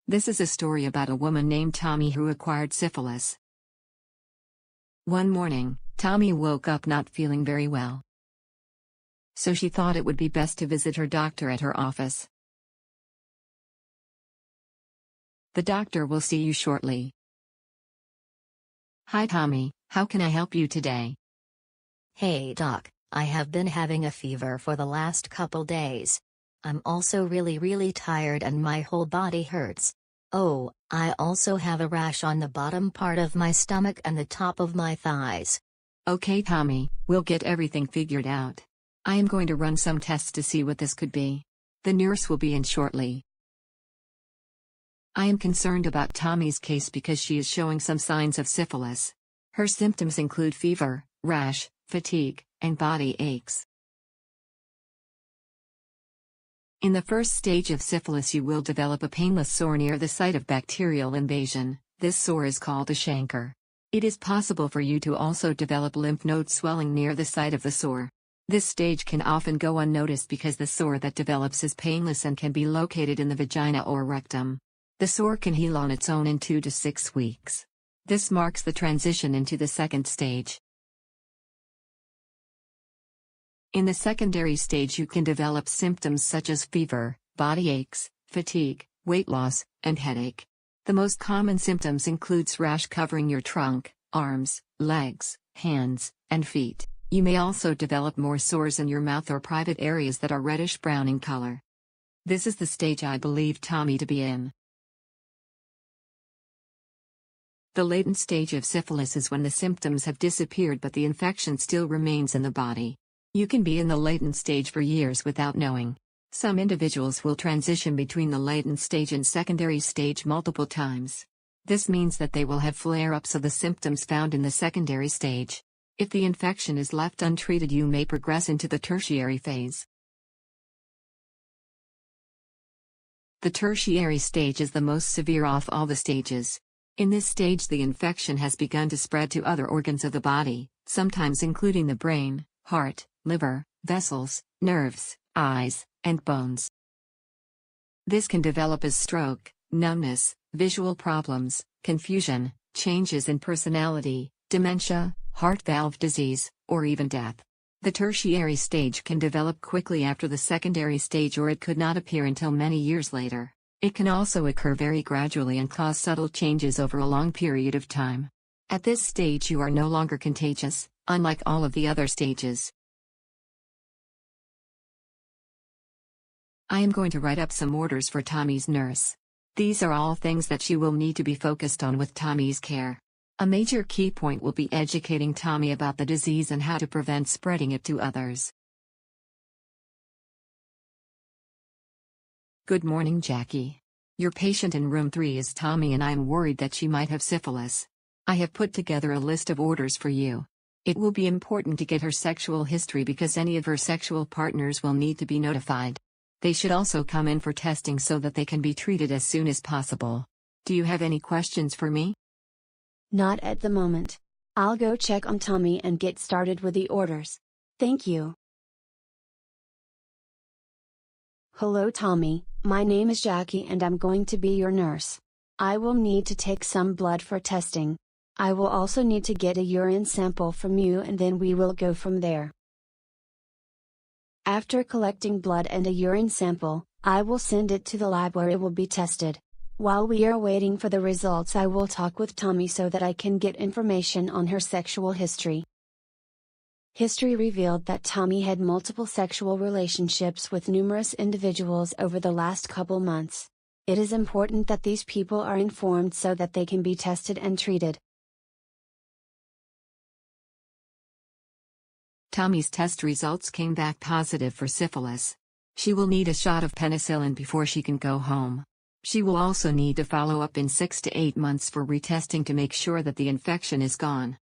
This is a story about a woman named Tommy who acquired syphilis. One morning, Tommy woke up not feeling very well. So she thought it would be best to visit her doctor at her office. The doctor will see you shortly. Hi Tommy, how can I help you today? Hey doc, I have been having a fever for the last couple days. I'm also really tired and my whole body hurts. Oh, I also have a rash on the bottom part of my stomach and the top of my thighs. Okay Tommy, we'll get everything figured out. I am going to run some tests to see what this could be. The nurse will be in shortly. I am concerned about Tommy's case because she is showing some signs of syphilis. Her symptoms include fever, rash, fatigue, and body aches. In the first stage of syphilis you will develop a painless sore near the site of bacterial invasion. This sore is called a chancre. It is possible for you to also develop lymph node swelling near the site of the sore. This stage can often go unnoticed because the sore that develops is painless and can be located in the vagina or rectum. The sore can heal on its own in 2 to 6 weeks. This marks the transition into the second stage. In the secondary stage you can develop symptoms such as fever, body aches, fatigue, weight loss, and headache. The most common symptoms includes rash covering your trunk, arms, legs, hands, and feet. You may also develop more sores in your mouth or private areas that are reddish-brown in color. This is the stage I believe Tommy to be in. The latent stage of syphilis is when the symptoms have disappeared but the infection still remains in the body. You can be in the latent stage for years without knowing. Some individuals will transition between the latent stage and secondary stage multiple times. This means that they will have flare-ups of the symptoms found in the secondary stage. If the infection is left untreated, you may progress into the tertiary phase. The tertiary stage is the most severe of all the stages. In this stage, the infection has begun to spread to other organs of the body, sometimes including the brain, heart, liver, vessels, nerves, eyes, and bones. This can develop as stroke, numbness, visual problems, confusion, changes in personality, dementia, heart valve disease, or even death. The tertiary stage can develop quickly after the secondary stage, or it could not appear until many years later. It can also occur very gradually and cause subtle changes over a long period of time. At this stage you are no longer contagious, unlike all of the other stages. I am going to write up some orders for Tommy's nurse. These are all things that she will need to be focused on with Tommy's care. A major key point will be educating Tommy about the disease and how to prevent spreading it to others. Good morning, Jackie. Your patient in room 3 is Tommy and I am worried that she might have syphilis. I have put together a list of orders for you. It will be important to get her sexual history because any of her sexual partners will need to be notified. They should also come in for testing so that they can be treated as soon as possible. Do you have any questions for me? Not at the moment. I'll go check on Tommy and get started with the orders. Thank you. Hello Tommy, my name is Jackie and I'm going to be your nurse. I will need to take some blood for testing. I will also need to get a urine sample from you and then we will go from there. After collecting blood and a urine sample, I will send it to the lab where it will be tested. While we are waiting for the results, I will talk with Tommy so that I can get information on her sexual history. History revealed that Tommy had multiple sexual relationships with numerous individuals over the last couple months. It is important that these people are informed so that they can be tested and treated. Tommy's test results came back positive for syphilis. She will need a shot of penicillin before she can go home. She will also need to follow up in 6 to 8 months for retesting to make sure that the infection is gone.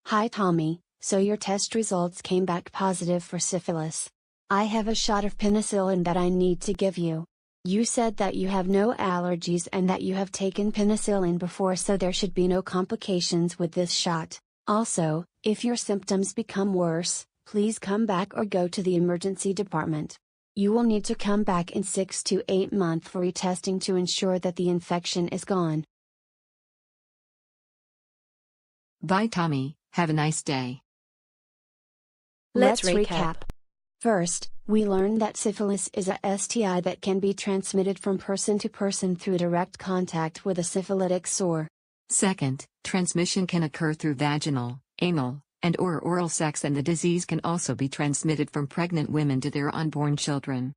Hi Tommy, so your test results came back positive for syphilis. I have a shot of penicillin that I need to give you. You said that you have no allergies and that you have taken penicillin before, so there should be no complications with this shot. Also, if your symptoms become worse, please come back or go to the emergency department. You will need to come back in 6 to 8 months for retesting to ensure that the infection is gone. Bye Tommy, have a nice day. Let's recap. First, we learned that syphilis is a STI that can be transmitted from person to person through direct contact with a syphilitic sore. Second, transmission can occur through vaginal, anal, and/or oral sex, and the disease can also be transmitted from pregnant women to their unborn children.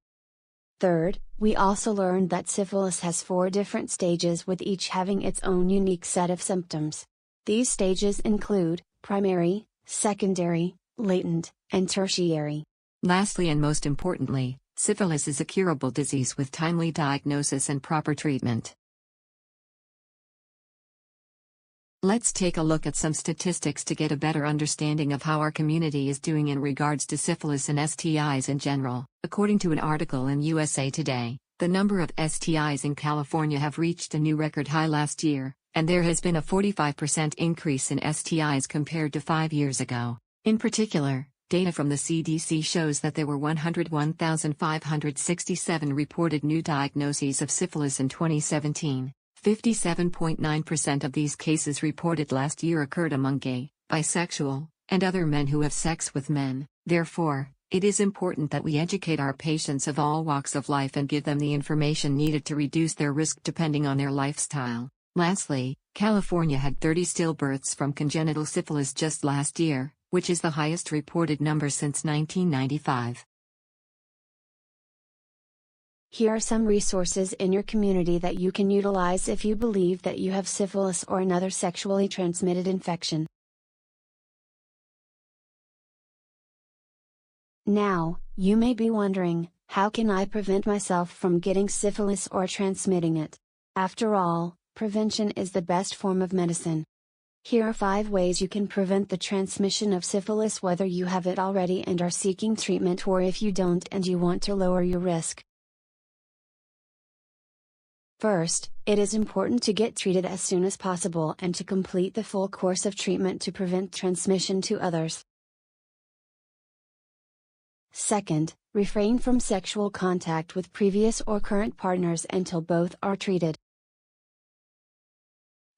Third, we also learned that syphilis has 4 different stages, with each having its own unique set of symptoms. These stages include primary, secondary, latent, and tertiary. Lastly and most importantly, syphilis is a curable disease with timely diagnosis and proper treatment. Let's take a look at some statistics to get a better understanding of how our community is doing in regards to syphilis and STIs in general. According to an article in USA Today, the number of STIs in California have reached a new record high last year, and there has been a 45% increase in STIs compared to 5 years ago. In particular, data from the CDC shows that there were 101,567 reported new diagnoses of syphilis in 2017. 57.9% of these cases reported last year occurred among gay, bisexual, and other men who have sex with men. Therefore, it is important that we educate our patients of all walks of life and give them the information needed to reduce their risk depending on their lifestyle. Lastly, California had 30 stillbirths from congenital syphilis just last year, which is the highest reported number since 1995. Here are some resources in your community that you can utilize if you believe that you have syphilis or another sexually transmitted infection. Now, you may be wondering, how can I prevent myself from getting syphilis or transmitting it? After all, prevention is the best form of medicine. Here are 5 ways you can prevent the transmission of syphilis, whether you have it already and are seeking treatment, or if you don't and you want to lower your risk. First, it is important to get treated as soon as possible and to complete the full course of treatment to prevent transmission to others. Second, refrain from sexual contact with previous or current partners until both are treated.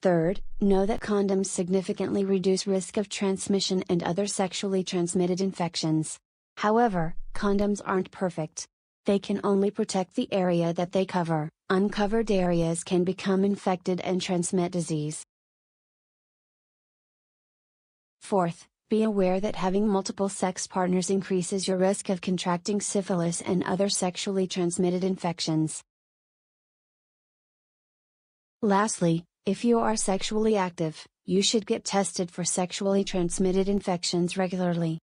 Third, know that condoms significantly reduce risk of transmission and other sexually transmitted infections. However, condoms aren't perfect. They can only protect the area that they cover. Uncovered areas can become infected and transmit disease. Fourth, be aware that having multiple sex partners increases your risk of contracting syphilis and other sexually transmitted infections. Lastly, if you are sexually active, you should get tested for sexually transmitted infections regularly.